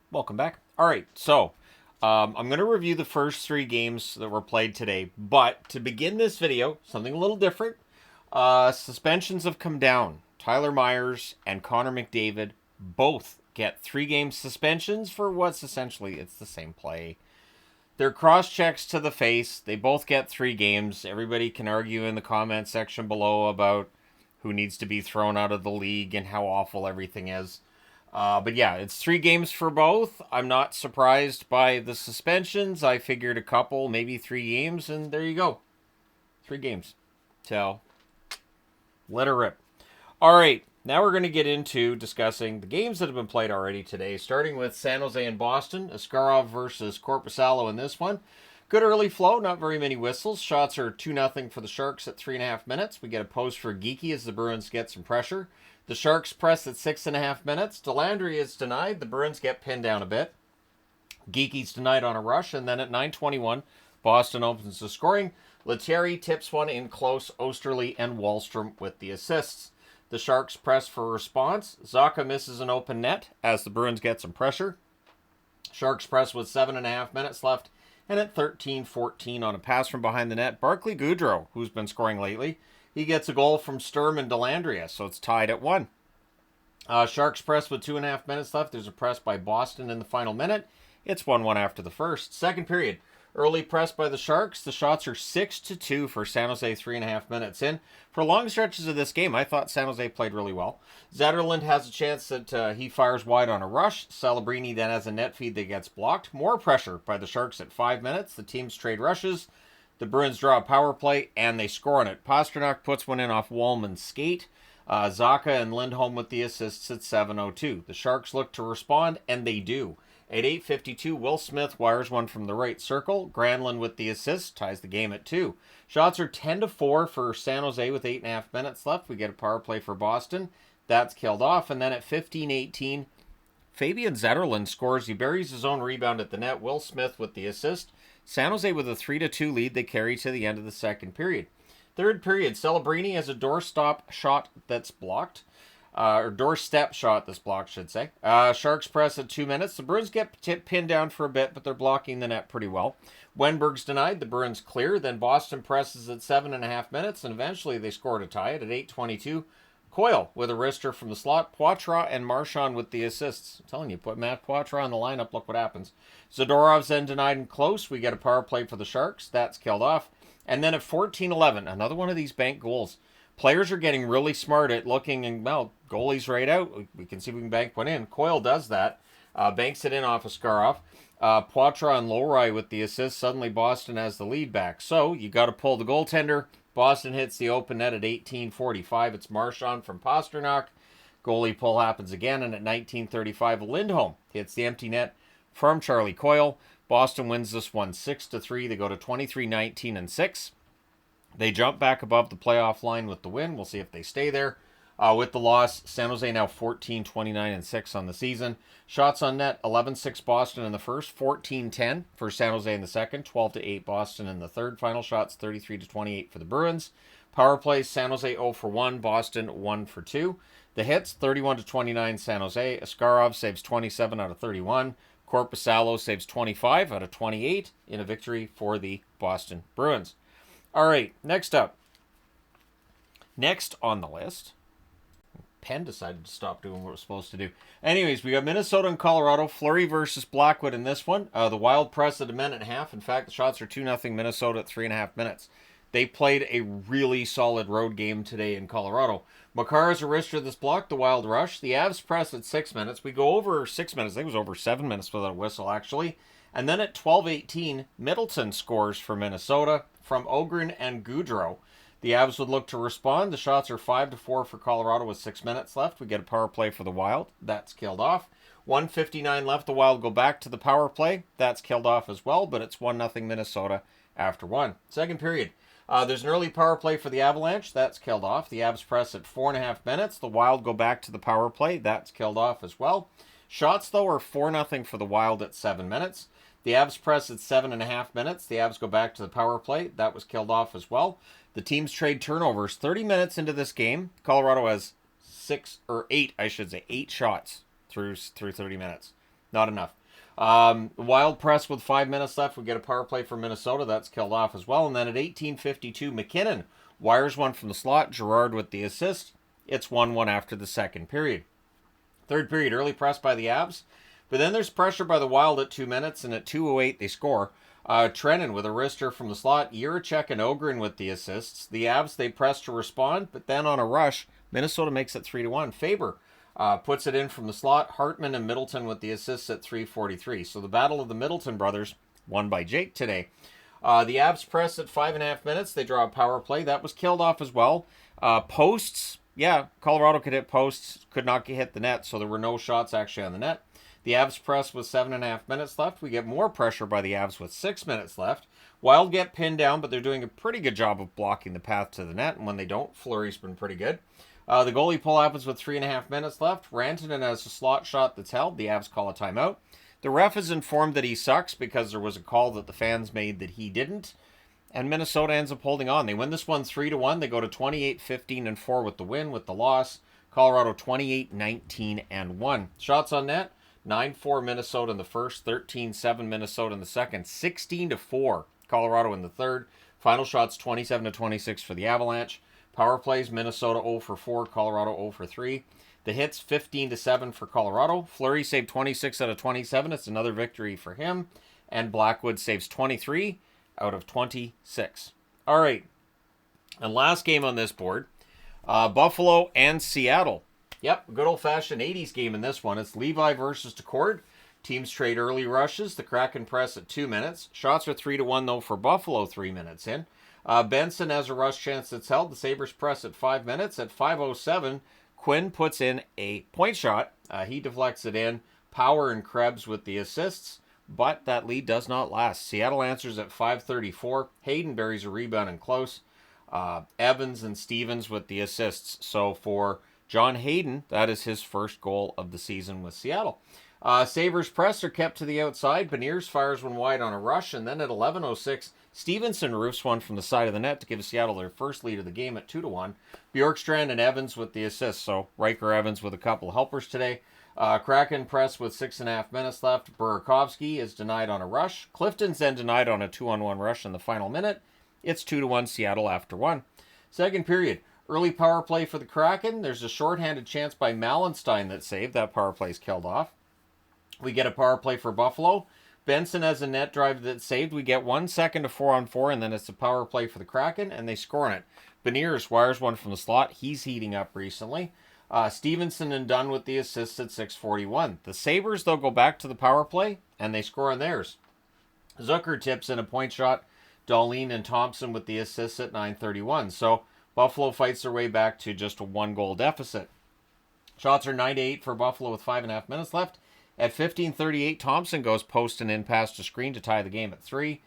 Welcome back. All right, so I'm going to review the first three games that were played today, but to begin this video, something a little different. Suspensions have come down. Tyler Myers and Connor McDavid both get 3-game suspensions for what's essentially it's the same play. They're cross checks to the face. They both get 3 games. Everybody can argue in the comment section below about who needs to be thrown out of the league and how awful everything is. But yeah, it's 3 games for both. I'm not surprised by the suspensions. I figured a couple, maybe 3 games, and there you go. 3 games. So, let her rip. All right, now we're going to get into discussing the games that have been played already today, starting with San Jose and Boston. Askarov versus Korpisalo in this one. Good early flow, not very many whistles. Shots are 2-0 for the Sharks at 3.5 minutes. We get a post for Geekie as the Bruins get some pressure. The Sharks press at 6.5 minutes. Delandry is denied. The Bruins get pinned down a bit. Geekie's denied on a rush. And then at 9:21, Boston opens the scoring. Lettieri tips one in close. Osterley and Wallstrom with the assists. The Sharks press for a response. Zacha misses an open net as the Bruins get some pressure. Sharks press with 7.5 minutes left. And at 13:14 on a pass from behind the net, Barclay Goodrow, who's been scoring lately, he gets a goal from Sturm and Delandria, so it's tied at 1. Sharks press with 2.5 minutes left. There's a press by Boston in the final minute. It's 1-1 after the first. Second period. Early press by the Sharks. The shots are 6-2 for San Jose 3.5 minutes in. For long stretches of this game, I thought San Jose played really well. Zetterlund has a chance that he fires wide on a rush. Celebrini then has a net feed that gets blocked. More pressure by the Sharks at 5 minutes. The teams trade rushes. The Bruins draw a power play, and they score on it. Pastrnak puts one in off Wallman's skate. Zacha and Lindholm with the assists at 7:02. The Sharks look to respond, and they do. At 8:52, Will Smith wires one from the right circle. Granlund with the assist ties the game at 2. Shots are 10-4 for San Jose with 8.5 minutes left. We get a power play for Boston. That's killed off. And then at 15:18, Fabian Zetterlund scores. He buries his own rebound at the net. Will Smith with the assist. San Jose with a 3-2 lead. They carry to the end of the second period. Third period, Celebrini has a doorstop shot that's blocked. Or doorstep shot that's blocked, should say. Sharks press at 2 minutes. The Bruins get pinned down for a bit, but they're blocking the net pretty well. Wenberg's denied. The Bruins clear. Then Boston presses at 7.5 minutes, and eventually they score to tie it at 8:22. Coyle with a wrister from the slot. Poitras and Marchand with the assists. I'm telling you, put Matt Poitras on the lineup, look what happens. Zadorov's then denied and close. We get a power play for the Sharks. That's killed off. And then at 14:11, another one of these bank goals. Players are getting really smart at looking and, well, goalie's right out. We can see if we can bank one in. Coyle does that. Banks it in off of Skarov. Poitras and Lowry with the assist. Suddenly Boston has the lead back. So you got to pull the goaltender. Boston hits the open net at 18:45. It's Marchand from Pastrnak. Goalie pull happens again, and at 19:35, Lindholm hits the empty net from Charlie Coyle. Boston wins this one 6-3. They go to 23-19-6. They jump back above the playoff line with the win. We'll see if they stay there. With the loss, San Jose now 14-29-6 on the season. Shots on net, 11-6 Boston in the first, 14-10 for San Jose in the second, 12-8 Boston in the third. Final shots, 33-28 for the Bruins. Power plays, San Jose 0 for 1, Boston 1 for 2. The hits, 31-29 San Jose. Askarov saves 27 out of 31. Korpisalo saves 25 out of 28 in a victory for the Boston Bruins. All right, next up. Next on the list, Penn decided to stop doing what it was supposed to do. Anyways, we got Minnesota and Colorado. Fleury versus Blackwood in this one. The Wild press at a minute and a half. In fact, the shots are 2-0 Minnesota at 3.5 minutes. They played a really solid road game today in Colorado. Makar has a wrister that's blocked. The Wild rush. The Avs press at 6 minutes. We go over 6 minutes. I think it was over 7 minutes without a whistle, actually. And then at 12:18, Middleton scores for Minnesota from Ogren and Goudreau. The Avs would look to respond. The shots are 5-4 for Colorado with 6 minutes left. We get a power play for the Wild. That's killed off. 1:59 left. The Wild go back to the power play. That's killed off as well, but it's 1-0 Minnesota after 1. Second period. There's an early power play for the Avalanche. That's killed off. The Avs press at 4.5 minutes. The Wild go back to the power play. That's killed off as well. Shots, though, are 4-0 for the Wild at 7 minutes. The Avs press at 7.5 minutes. The Avs go back to the power play. That was killed off as well. The teams trade turnovers. 30 minutes into this game, Colorado has 8 shots through 30 minutes. Not enough. Wild press with 5 minutes left. We get a power play for Minnesota. That's killed off as well. And then at 18:52, McKinnon wires one from the slot. Gerard with the assist. It's 1-1 after the second period. Third period, early press by the Avs. But then there's pressure by the Wild at 2 minutes, and at 2:08 they score. Trennan with a wrister from the slot. Jiricek and Ogren with the assists. The Avs, they press to respond, but then on a rush, Minnesota makes it 3-1. Faber puts it in from the slot. Hartman and Middleton with the assists at 3:43. So the battle of the Middleton brothers won by Jake today. The Avs press at 5.5 minutes. They draw a power play. That was killed off as well. Posts, yeah, Colorado could hit posts, could not hit the net, so there were no shots actually on the net. The Avs press with 7.5 minutes left. We get more pressure by the Avs with 6 minutes left. Wild get pinned down, but they're doing a pretty good job of blocking the path to the net, and when they don't, Fleury's been pretty good. The goalie pull happens with 3.5 minutes left. Rantanen has a slot shot that's held. The Avs call a timeout. The ref is informed that he sucks because there was a call that the fans made that he didn't. And Minnesota ends up holding on. They win this one 3-1. They go to 28-15-4 with the win. With the loss, Colorado 28-19-1. Shots on net, 9-4 Minnesota in the first, 13-7 Minnesota in the second, 16-4 Colorado in the third. Final shots 27-26 for the Avalanche. Power plays, Minnesota 0 for 4, Colorado 0 for 3. The hits 15-7 for Colorado. Fleury saved 26 out of 27. It's another victory for him. And Blackwood saves 23 out of 26. All right. And last game on this board, Buffalo and Seattle. Yep, good old-fashioned 80s game in this one. It's Levi versus Decord. Teams trade early rushes. The Kraken press at 2 minutes. Shots are 3-1, though, for Buffalo 3 minutes in. Benson has a rush chance that's held. The Sabres press at 5 minutes. At 5:07, Quinn puts in a point shot. He deflects it in. Power and Krebs with the assists, but that lead does not last. Seattle answers at 5:34. Hayden buries a rebound and close. Evans and Stevens with the assists. So for John Hayden, that is his first goal of the season with Seattle. Sabres press are kept to the outside. Beniers fires one wide on a rush, and then at 11:06, Stevenson roofs one from the side of the net to give Seattle their first lead of the game at 2-1. Bjorkstrand and Evans with the assists, so Riker Evans with a couple helpers today. Kraken press with 6.5 minutes left. Burakovsky is denied on a rush. Clifton's then denied on a 2-on-1 rush in the final minute. It's 2-1 Seattle after one. Second period. Early power play for the Kraken. There's a shorthanded chance by Malenstein that's saved. That power play's killed off. We get a power play for Buffalo. Benson has a net drive that's saved. We get 1 second to 4-on-4, and then it's a power play for the Kraken, and they score on it. Beniers wires one from the slot. He's heating up recently. Stevenson and Dunn with the assists at 6:41. The Sabres, though, go back to the power play, and they score on theirs. Zucker tips in a point shot. Dahlin and Thompson with the assists at 9:31. So Buffalo fights their way back to just a 1-goal deficit. Shots are 9-8 for Buffalo with 5.5 minutes left. At 15:38, Thompson goes post and in past a screen to tie the game at 3.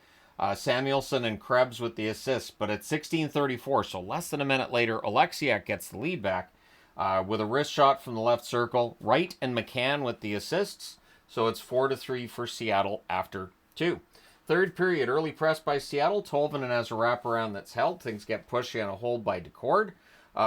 Samuelson and Krebs with the assists. But at 16:34, so less than a minute later, Oleksiak gets the lead back with a wrist shot from the left circle. Wright and McCann with the assists. So it's 4-3 for Seattle after 2. Third period, early press by Seattle. Tolvanen has a wraparound that's held. Things get pushy on a hold by Decord.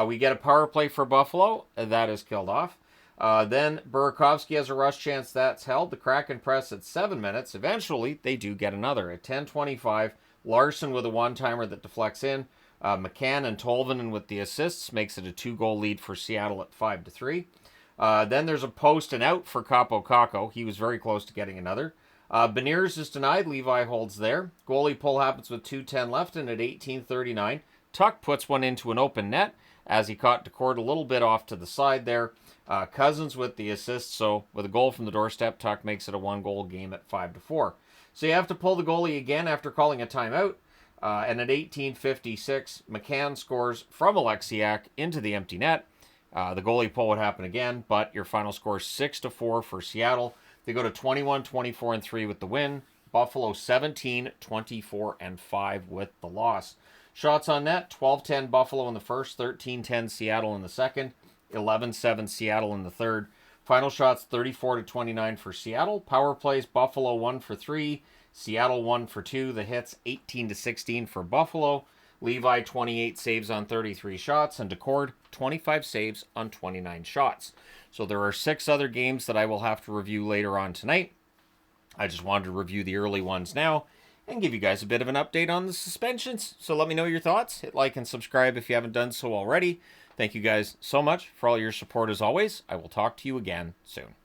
We get a power play for Buffalo. That is killed off. Then Burakovsky has a rush chance that's held. The Kraken press at 7 minutes. Eventually, they do get another. At 10:25, Larson with a one-timer that deflects in. McCann and Tolvanen with the assists makes it a 2-goal lead for Seattle at 5-3. Then there's a post and out for Capo Caco. He was very close to getting another. Beniers is denied. Levi holds there. Goalie pull happens with 2:10 left, and at 18:39, Tuck puts one into an open net as he caught Decord a little bit off to the side there. Cousins with the assist, so with a goal from the doorstep, Tuck makes it a 1-goal game at 5-4. So you have to pull the goalie again after calling a timeout. And at 18:56, McCann scores from Oleksiak into the empty net. The goalie pull would happen again, but your final score is 6-4 for Seattle. They go to 21-24-3 with the win. Buffalo 17-24-5 with the loss. Shots on net, 12-10 Buffalo in the first, 13-10 Seattle in the second, 11-7 Seattle in the third. Final shots 34-29 for Seattle. Power plays, Buffalo 1 for 3, Seattle 1 for 2. The hits 18-16 for Buffalo. Levi, 28 saves on 33 shots, and Decord, 25 saves on 29 shots. So there are 6 other games that I will have to review later on tonight. I just wanted to review the early ones now and give you guys a bit of an update on the suspensions. So let me know your thoughts. Hit like and subscribe if you haven't done so already. Thank you guys so much for all your support as always. I will talk to you again soon.